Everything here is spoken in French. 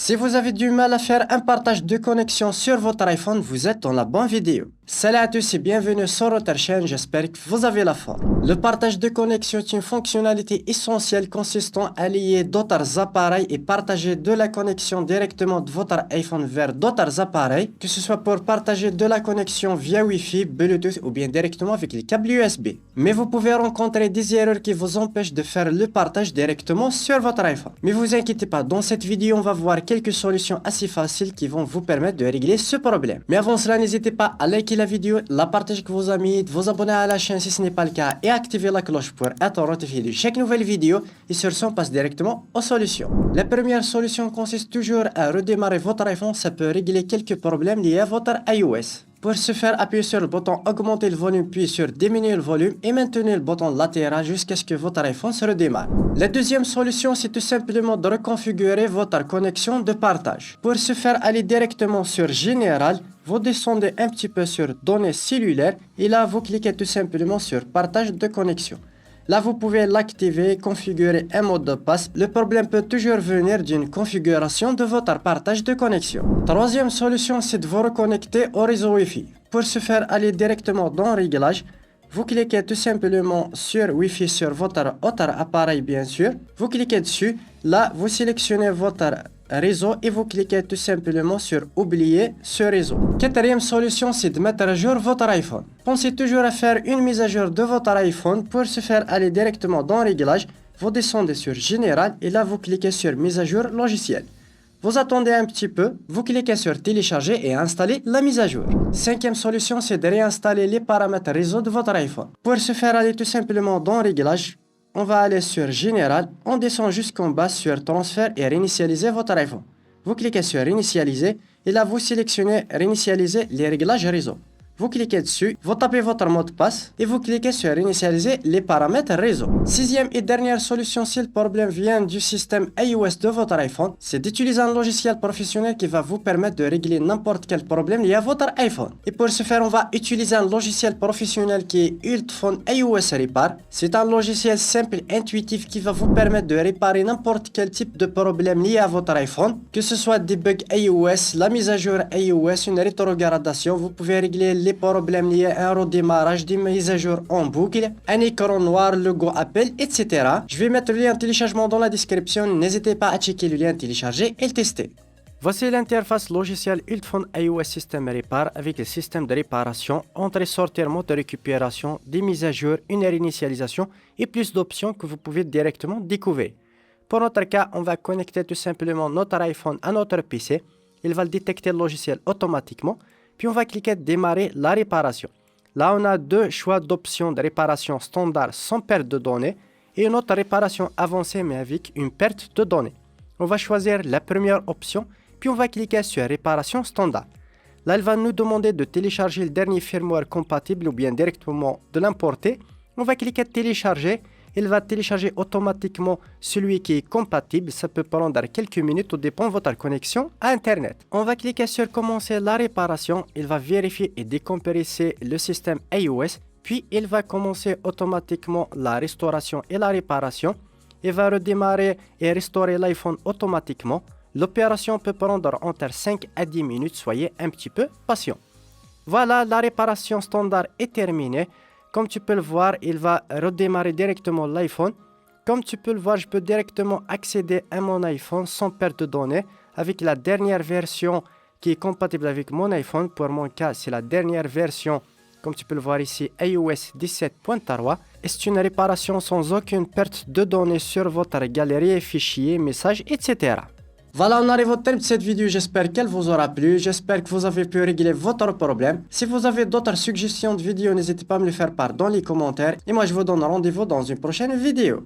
Si vous avez du mal à faire un partage de connexion sur votre iPhone, vous êtes dans la bonne vidéo. Salut à tous et bienvenue sur notre chaîne, j'espère que vous avez la forme. Le partage de connexion est une fonctionnalité essentielle consistant à lier d'autres appareils et partager de la connexion directement de votre iPhone vers d'autres appareils, que ce soit pour partager de la connexion via Wi-Fi, Bluetooth ou bien directement avec les câbles USB. Mais vous pouvez rencontrer des erreurs qui vous empêchent de faire le partage directement sur votre iPhone. Mais vous inquiétez pas, dans cette vidéo on va voir quelques solutions assez faciles qui vont vous permettre de régler ce problème. Mais avant cela, n'hésitez pas à liker la vidéo, la partager avec vos amis, de vous abonner à la chaîne si ce n'est pas le cas et activer la cloche pour être notifié de chaque nouvelle vidéo. Et sur ce, on passe directement aux solutions. La première solution consiste toujours à redémarrer votre iPhone. Ça peut régler quelques problèmes liés à votre iOS. Pour ce faire, appuyez sur le bouton augmenter le volume puis sur diminuer le volume et maintenez le bouton latéral jusqu'à ce que votre iPhone se redémarre. La deuxième solution, c'est tout simplement de reconfigurer votre connexion de partage. Pour ce faire, allez directement sur Général, vous descendez un petit peu sur Données cellulaires et là, vous cliquez tout simplement sur Partage de connexion. Là, vous pouvez l'activer, configurer un mot de passe. Le problème peut toujours venir d'une configuration de votre partage de connexion. Troisième solution, c'est de vous reconnecter au réseau Wi-Fi. Pour ce faire, allez directement dans Réglages. Vous cliquez tout simplement sur Wi-Fi sur votre autre appareil, bien sûr. Vous cliquez dessus. Là, vous sélectionnez votre réseau et vous cliquez tout simplement sur oublier ce réseau. Quatrième solution, c'est de mettre à jour votre iPhone. Pensez toujours à faire une mise à jour de votre iPhone. Pour ce faire, allez directement dans Réglages, vous descendez sur Général et là vous cliquez sur mise à jour logiciel. Vous attendez un petit peu, vous cliquez sur télécharger et installer la mise à jour. Cinquième solution, c'est de réinstaller les paramètres réseau de votre iPhone. Pour ce faire, allez tout simplement dans Réglages. On va aller sur Général, on descend jusqu'en bas sur Transfert et réinitialiser votre iPhone. Vous cliquez sur Réinitialiser et là vous sélectionnez Réinitialiser les réglages réseau. Vous cliquez dessus, vous tapez votre mot de passe et vous cliquez sur Réinitialiser les paramètres réseau. Sixième et dernière solution, si le problème vient du système iOS de votre iPhone, c'est d'utiliser un logiciel professionnel qui va vous permettre de régler n'importe quel problème lié à votre iPhone. Et pour ce faire, on va utiliser un logiciel professionnel qui est Ultphone iOS Repair. C'est un logiciel simple et intuitif qui va vous permettre de réparer n'importe quel type de problème lié à votre iPhone, que ce soit des bugs iOS, la mise à jour iOS, une rétrogradation. Vous pouvez régler les problèmes liés à un redémarrage, des mises à jour en boucle, un écran noir, logo Apple, etc. Je vais mettre le lien de téléchargement dans la description. N'hésitez pas à checker le lien télécharger et le tester. Voici l'interface logicielle Ultphone iOS System Repair avec le système de réparation, entrée, sortir, mode de récupération, des mises à jour, une réinitialisation et plus d'options que vous pouvez directement découvrir. Pour notre cas, on va connecter tout simplement notre iPhone à notre PC. Il va le détecter le logiciel automatiquement. Puis on va cliquer démarrer la réparation. Là, on a deux choix d'options de réparation standard sans perte de données et une autre réparation avancée mais avec une perte de données. On va choisir la première option, puis on va cliquer sur réparation standard. Là, elle va nous demander de télécharger le dernier firmware compatible ou bien directement de l'importer. On va cliquer télécharger. Il va télécharger automatiquement celui qui est compatible. Ça peut prendre quelques minutes, tout dépend de votre connexion à Internet. On va cliquer sur commencer la réparation. Il va vérifier et décompresser le système iOS. Puis, il va commencer automatiquement la restauration et la réparation. Il va redémarrer et restaurer l'iPhone automatiquement. L'opération peut prendre entre 5 à 10 minutes. Soyez un petit peu patient. Voilà, la réparation standard est terminée. Comme tu peux le voir, il va redémarrer directement l'iPhone. Comme tu peux le voir, je peux directement accéder à mon iPhone sans perte de données avec la dernière version qui est compatible avec mon iPhone. Pour mon cas, c'est la dernière version, comme tu peux le voir ici, iOS 17.3. Et c'est une réparation sans aucune perte de données sur votre galerie, fichiers, messages, etc. Voilà, on arrive au terme de cette vidéo, j'espère qu'elle vous aura plu, j'espère que vous avez pu régler votre problème. Si vous avez d'autres suggestions de vidéos, n'hésitez pas à me les faire part dans les commentaires. Et moi, je vous donne rendez-vous dans une prochaine vidéo.